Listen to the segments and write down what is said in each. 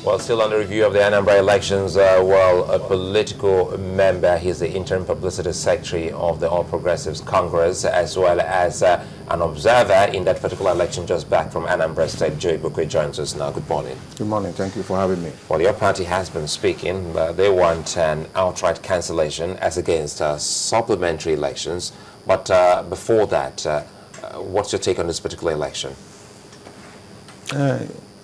Well, still under review of the Anambra elections, a political member, he's the interim publicity secretary of the All Progressives Congress, as well as an observer in that particular election, just back from Anambra State. Joy Bukwe joins us now. Good morning. Good morning. Thank you for having me. Well, your party has been speaking. They want an outright cancellation as against supplementary elections. But before that, what's your take on this particular election?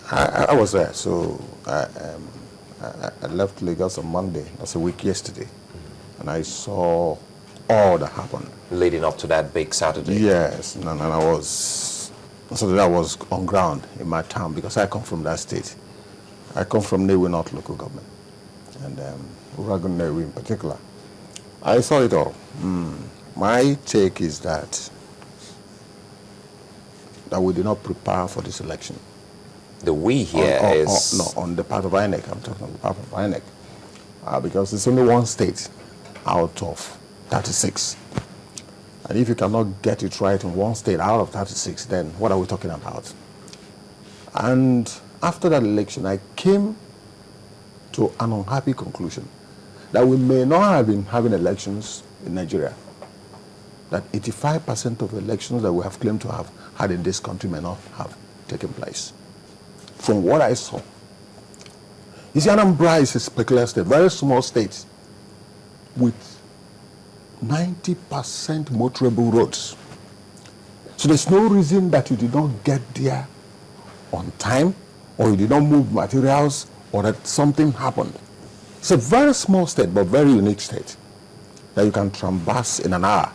I was there, so I left Lagos on Monday. That's a week yesterday, and I saw all that happened Leading up to that big Saturday. Yes, and I was on ground in my town because I come from that state. I come from Newi North local government, and Uragun Newi in particular. I saw it all. My take is that we did not prepare for this election. The we here is... on the part of INEC. I'm talking on the part of INEC. Because it's only one state out of 36. And if you cannot get it right in one state out of 36, then what are we talking about? And after that election, I came to an unhappy conclusion that we may not have been having elections in Nigeria. That 85% of elections that we have claimed to have had in this country may not have taken place. From what I saw, you see, Anambra is a peculiar state, very small state, with 90% motorable roads. So there's no reason that you did not get there on time, or you did not move materials, or that something happened. It's a very small state, but very unique state, that you can traverse in an hour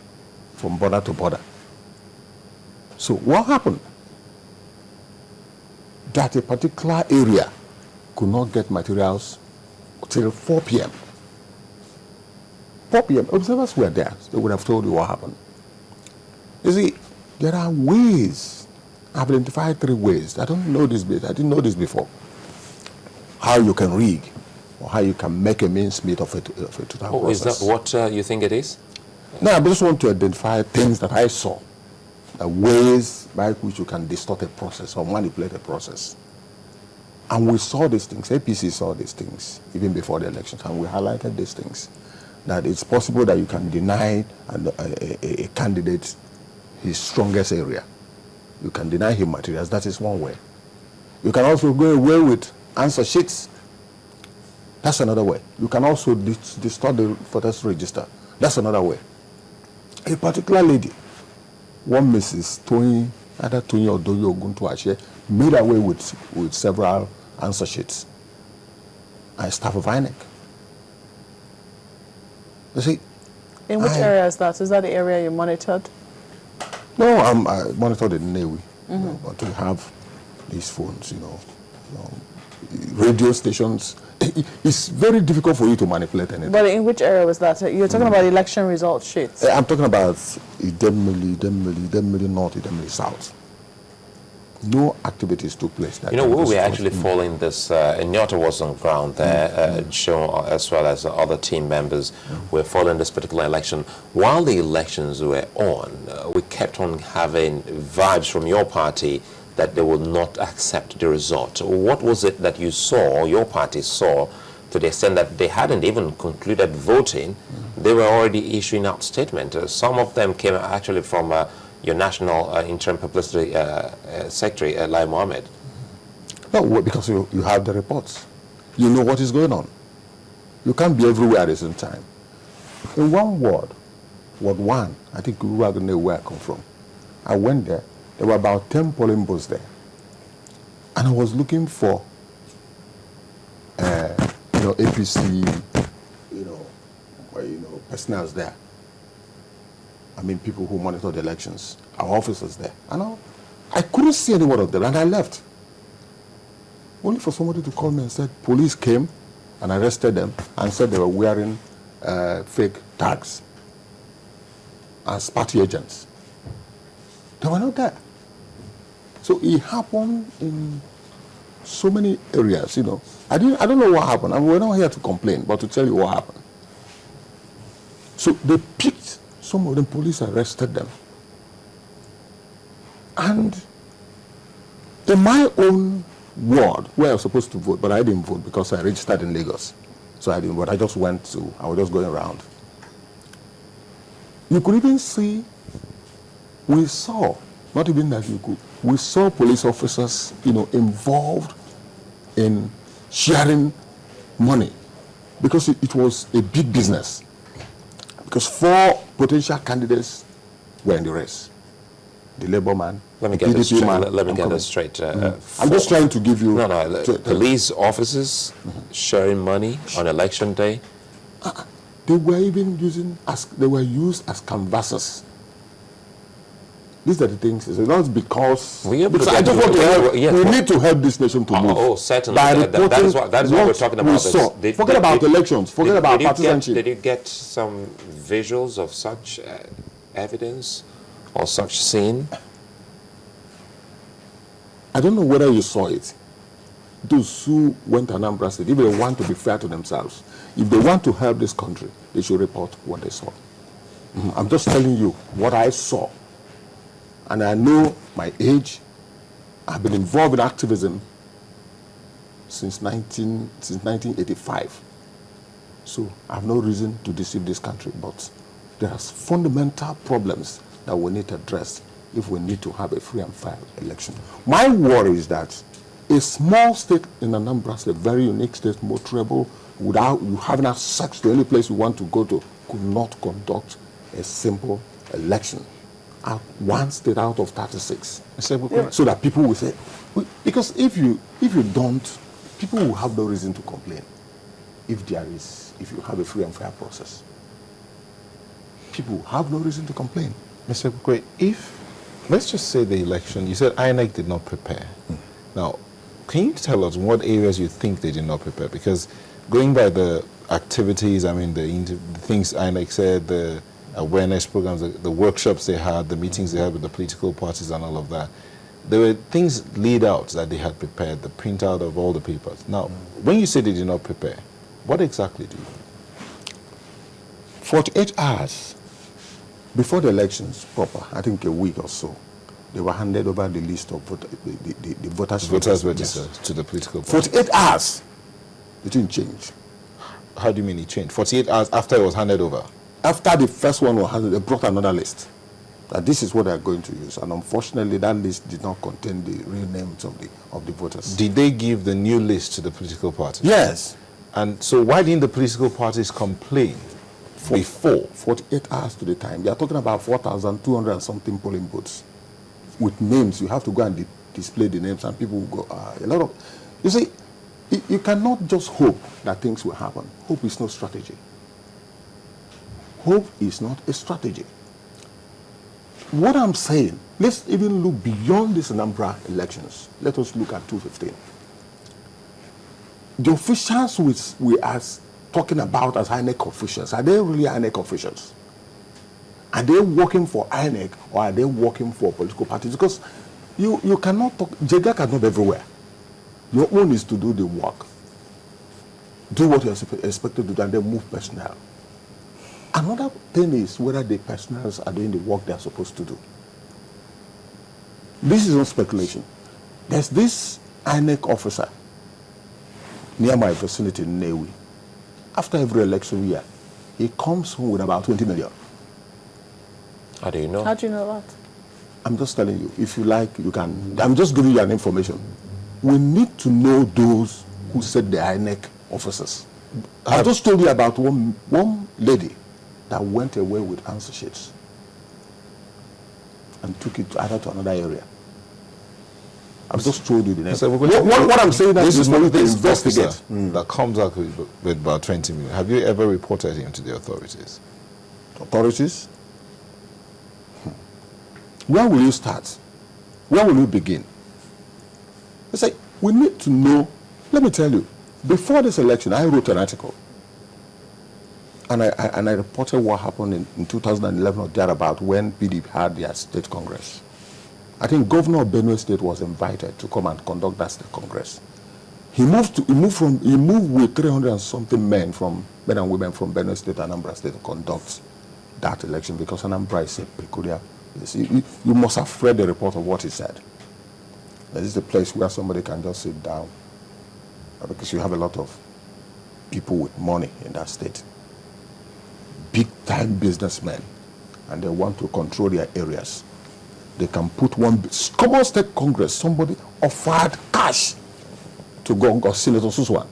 from border to border. So what happened? That a particular area could not get materials till 4 p.m. 4 p.m. Observers were there. They would have told you what happened. You see, there are ways. I've identified 3 ways. I didn't know this before. How you can rig, or how you can make a mincemeat of a total process. Is that what you think it is? No, I just want to identify things that I saw. Ways by which you can distort a process or manipulate a process. And we saw these things. APC saw these things even before the elections, and we highlighted these things. That it's possible that you can deny a candidate his strongest area. You can deny him materials. That is one way. You can also go away with answer sheets. That's another way. You can also distort the voters register. That's another way. A particular lady, one Mrs. Tony, either Tony or Doyo Oguntuache, made away with several answer sheets. And staff of INEC. You see? In which area is that? Is that the area you monitored? No, I monitored in Newi. But we have these phones, radio stations. It's very difficult for you to manipulate anything. But in which area was that? You're talking about election result sheets. I'm talking about Idemili North, Idemili South. No activities took place. We were actually following this. Nyota was on ground there, Joe, as well as other team members were following this particular election. While the elections were on, we kept on having vibes from your party that they would not accept the result. What was it that you saw, or your party saw, to the extent that they hadn't even concluded voting, they were already issuing out statements? Some of them came actually from your national interim publicity secretary, Lai Mohammed. No, because you have the reports. You know what is going on. You can't be everywhere at the same time. In one ward 1, I think you are going to know where I come from. I went there. There were about 10 polling booths there. And I was looking for, APC, personnel there. I mean, people who monitor the elections, our officers there. And I couldn't see any one of them, and I left. Only for somebody to call me and said, police came and arrested them and said they were wearing fake tags as party agents. They were not there. So it happened in so many areas, I don't know what happened. And we're not here to complain, but to tell you what happened. So they picked some of them, police arrested them. And in my own ward where I was supposed to vote, but I didn't vote because I registered in Lagos. So I didn't vote. I was just going around. You could even see, we saw police officers, involved in sharing money because it was a big business. Because 4 potential candidates were in the race. The Labour man, Let me the get this PDP straight. man. Let me get this straight. I'm just trying to give you... Police officers sharing money on election day. They were even used as canvassers. These are the things. It's not because We I just want to help. We need to help this nation to move. Oh, certainly. By That is what we're talking about. Forget about elections. Forget about partisanship. Did you get some visuals of such evidence or such scene? I don't know whether you saw it. Those who went to Anambra State, if they want to be fair to themselves, if they want to help this country, they should report what they saw. I'm just telling you what I saw. And I know my age. I've been involved in activism since 1985. So I have no reason to deceive this country, but there are fundamental problems that we need to address if we need to have a free and fair election. My worry is that a small state in Anambra State, a very unique state, more trouble, without you having access to any place you want to go to, could not conduct a simple election. One state out of 36. So that people will say, because if you don't, people will have no reason to complain. If you have a free and fair process, people have no reason to complain. Mr. Prt1, let's just say the election, you said INEC did not prepare. Now, can you tell us what areas you think they did not prepare? Because going by the activities, the things INEC said, the awareness programs, the workshops they had, the meetings they had with the political parties and all of that, there were things laid out that they had prepared, the printout of all the papers. Now, when you say they did not prepare, what exactly do you mean? 48 hours before the elections proper, I think a week or so, they were handed over the list of the voters registered to the political party. 48 hours. It didn't change. How do you mean it changed? 48 hours after it was handed over? After the first one was handed, they brought another list. That this is what they are going to use. And unfortunately, that list did not contain the real names of the voters. Did they give the new list to the political parties? Yes. And so why didn't the political parties complain before? 48 hours to the time. They are talking about 4,200 and something polling booths. With names, you have to go and display the names, and people will go, You see, you cannot just hope that things will happen. Hope is no strategy. Hope is not a strategy. What I'm saying, let's even look beyond these Anambra elections. Let us look at 2015. The officials which we are talking about as INEC officials, are they really INEC officials? Are they working for INEC or are they working for political parties? Because you cannot talk, Jega cannot be everywhere. Your own is to do the work. Do what you're expected to do and then move personnel. Another thing is whether the personnel are doing the work they're supposed to do. This is not speculation. There's this INEC officer near my vicinity in Newi. After every election year, he comes home with about 20 million. How do you know? How do you know that? I'm just telling you. If you like, you can. I'm just giving you an information. We need to know those who said the INEC officers. I just told you about one lady that went away with answer sheets and took it either to another area. I've just told you the name. What I'm saying that this is for you to this investigate. That comes out with about 20 million. Have you ever reported him to the authorities? Authorities? Where will you start? Where will you begin? It's like, we need to know. Let me tell you, before this election, I wrote an article. And I reported what happened in 2011 or thereabout when PDP had their state congress. I think Governor of Benue State was invited to come and conduct that state congress. He moved with 300 and something men and women from Benue State and Anambra State to conduct that election because Anambra is a peculiar. You must have read the report of what he said. This is the place where somebody can just sit down because you have a lot of people with money in that state. Big-time businessmen, and they want to control their areas. They can put one common state congress, somebody offered cash to go or Senator Suswan.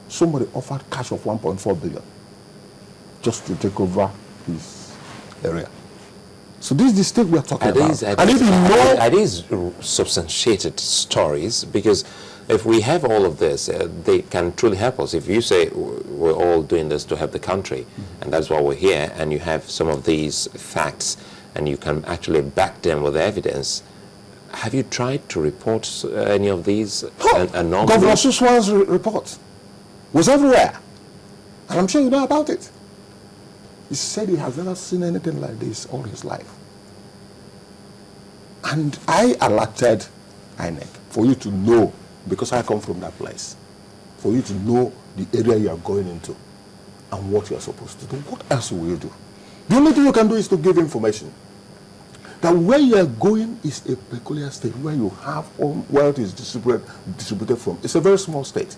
Somebody offered cash of 1.4 billion just to take over his area. So this is the state we are talking about. Are these substantiated stories? Because if we have all of this, they can truly help us. If you say we're all doing this to help the country, and that's why we're here, and you have some of these facts, and you can actually back them with evidence, have you tried to report any of these anomalies? Governor Suswan's report was everywhere, and I'm sure you know about it. He said he has never seen anything like this all his life. And I alerted INEC for you to know, because I come from that place, for you to know the area you are going into and what you are supposed to do. What else will you do? The only thing you can do is to give information. That where you are going is a peculiar state, where you have wealth is distributed from. It's a very small state.